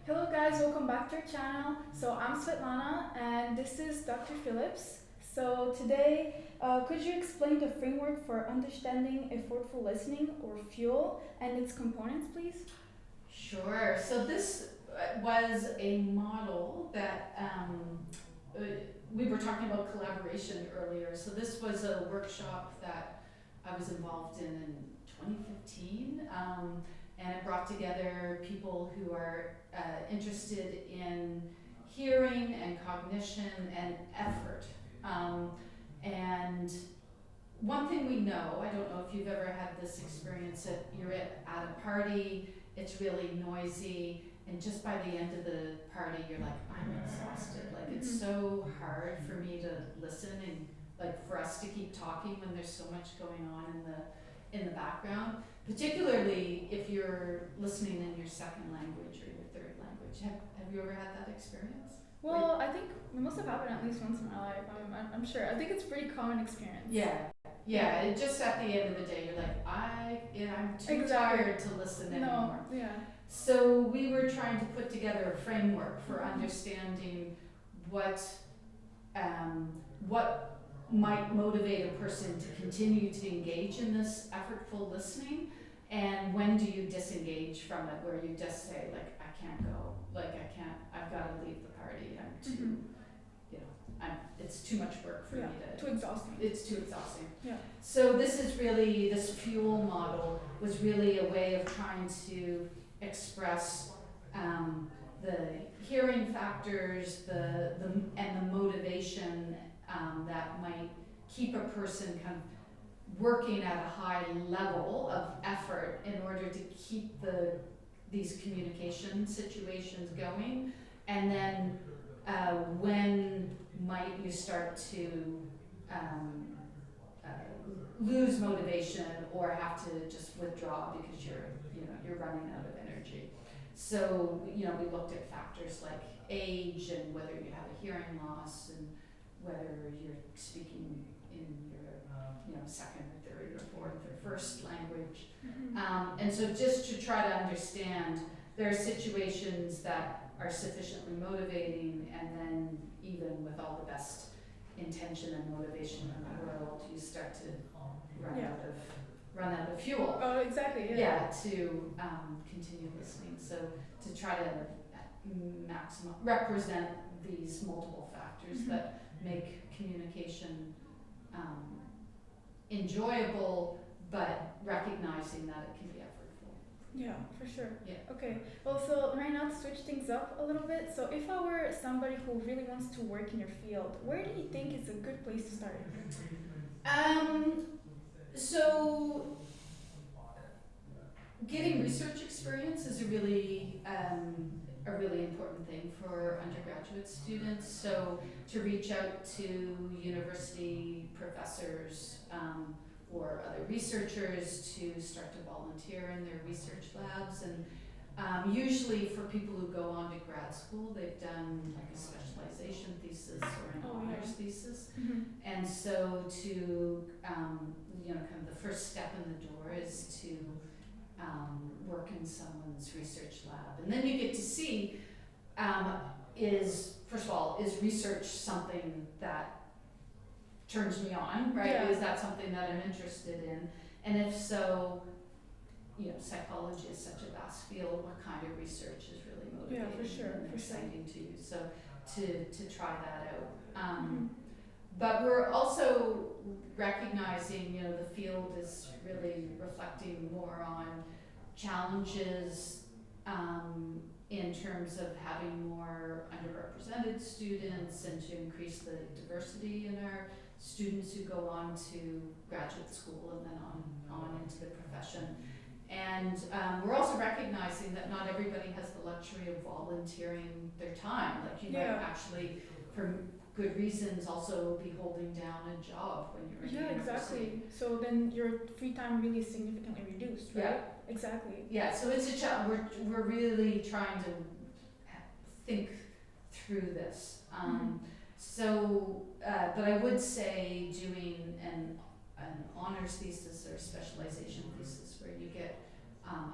Hello guys, welcome back to our channel. So I'm Svetlana and this is Dr. Phillips. So today, could you explain the framework for understanding effortful listening or FUEL and its components, please? Sure. So this was a model that we were talking about collaboration earlier. So this was a workshop that I was involved in 2015, and it brought together people who are interested in hearing and cognition and effort. And one thing we know, I don't know if you've ever had this experience, that you're at a party, it's really noisy, and just by the end of the party you're like, I'm exhausted. Like it's so hard for me to listen and like for us to keep talking when there's so much going on in the background, particularly if you're listening in your second language or your third language. Have you ever had that experience? Well, I think it must have happened at least once in my life. I'm sure. I think it's a pretty common experience. Yeah, it just at the end of the day, you're like, I'm too Exactly. tired to listen anymore. No, yeah. So we were trying to put together a framework for understanding what what might motivate a person to continue to engage in this effortful listening, and when do you disengage from it, where you just say like, I can't go, like I've got to leave the party, I'm too, it's too much work for me to. Too exhausting. It's too exhausting. Yeah. So this FUEL model was really a way of trying to express the hearing factors, and the motivation that might keep a person kind of working at a high level of effort in order to keep these communication situations going, and then when might you start to lose motivation or have to just withdraw because you're running out of energy. So we looked at factors like age and whether you have a hearing loss and whether you're speaking in your second or third or fourth or first language. And so just to try to understand, there are situations that are sufficiently motivating, and then even with all the best intention and motivation in the world, you start to run out of fuel. Oh, exactly. Yeah, to continue listening. So to try to represent these multiple factors that make communication enjoyable, but recognizing that it can be effortful. Yeah, for sure. Yeah. Okay. Well, so right now to switch things up a little bit. So if I were somebody who really wants to work in your field, where do you think is a good place to start? So getting research experience is a really important thing for undergraduate students. So to reach out to university professors or other researchers to start to volunteer in their research labs, and usually for people who go on to grad school, they've done like a specialization thesis or an honors thesis. And so to kind of the first step in the door is to work in someone's research lab, and then you get to see, first of all, is research something that turns me on, right? Yeah. Is that something that I'm interested in? And if so, psychology is such a vast field. What kind of research is really motivating and exciting to you? So to try that out. But we're also recognizing, the field is really reflecting more on challenges in terms of having more underrepresented students and to increase the diversity in our students who go on to graduate school and then on into the profession. And we're also recognizing that not everybody has the luxury of volunteering their time. Like you might actually, for good reasons, also be holding down a job when you're in university. Exactly. So then your free time really is significantly reduced, right? Yeah. Exactly. Yeah, so it's a challenge. We're really trying to think through this. But I would say doing an honors thesis or specialization thesis where you get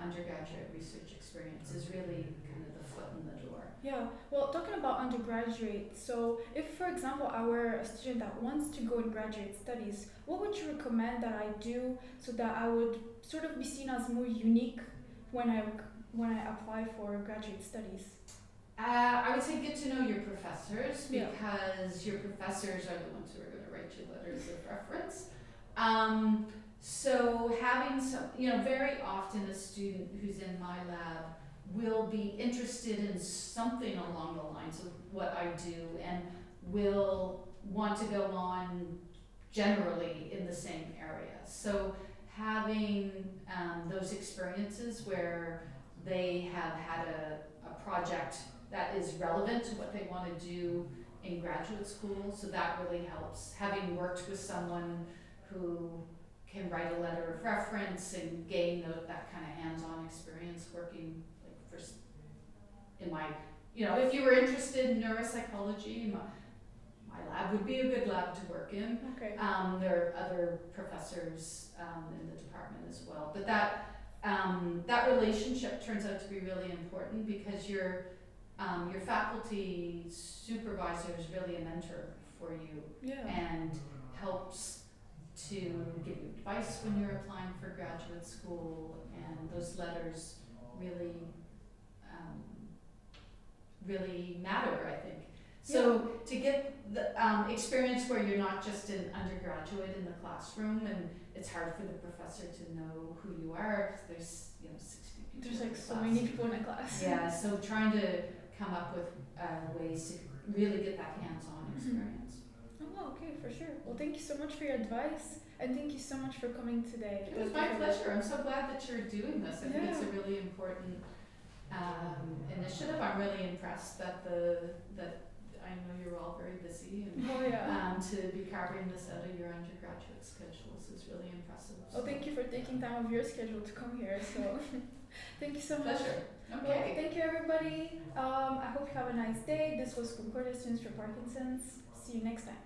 undergraduate research experience is really kind of the foot in the door Well, talking about undergraduate, so if, for example, I were a student that wants to go in graduate studies, what would you recommend that I do so that I would sort of be seen as more unique when I apply for graduate studies? I would say get to know your professors Yeah. because your professors are the ones who are going to write you letters of reference. So having some, very often a student who's in my lab will be interested in something along the lines of what I do and will want to go on generally in the same area. So having those experiences where they have had a project that is relevant to what they want to do in graduate school, so that really helps. Having worked with someone who can write a letter of reference and gain that kind of hands-on experience working like in my, if you were interested in neuropsychology, my lab would be a good lab to work in. Okay. There are other professors in the department as well, but that relationship turns out to be really important because your faculty supervisor is really a mentor for you. Yeah. And helps to give you advice when you're applying for graduate school, and those letters really matter, I think. So to get the experience where you're not just an undergraduate in the classroom and it's hard for the professor to know who you are because there's 60 people. There's like so many people in a class. Yeah, so trying to come up with ways to really get that hands-on experience. Oh, okay, for sure. Well, thank you so much for your advice, and thank you so much for coming today. It was my pleasure. I'm so glad that you're doing this. I think it's a really important initiative. I'm really impressed that I know you're all very busy, and to be carving this out of your undergraduate schedules is really impressive. Oh, thank you for taking time of your schedule to come here. So, thank you so much. Pleasure. Okay. Well, thank you, everybody. I hope you have a nice day. This was Concordia Students for Parkinson's. See you next time.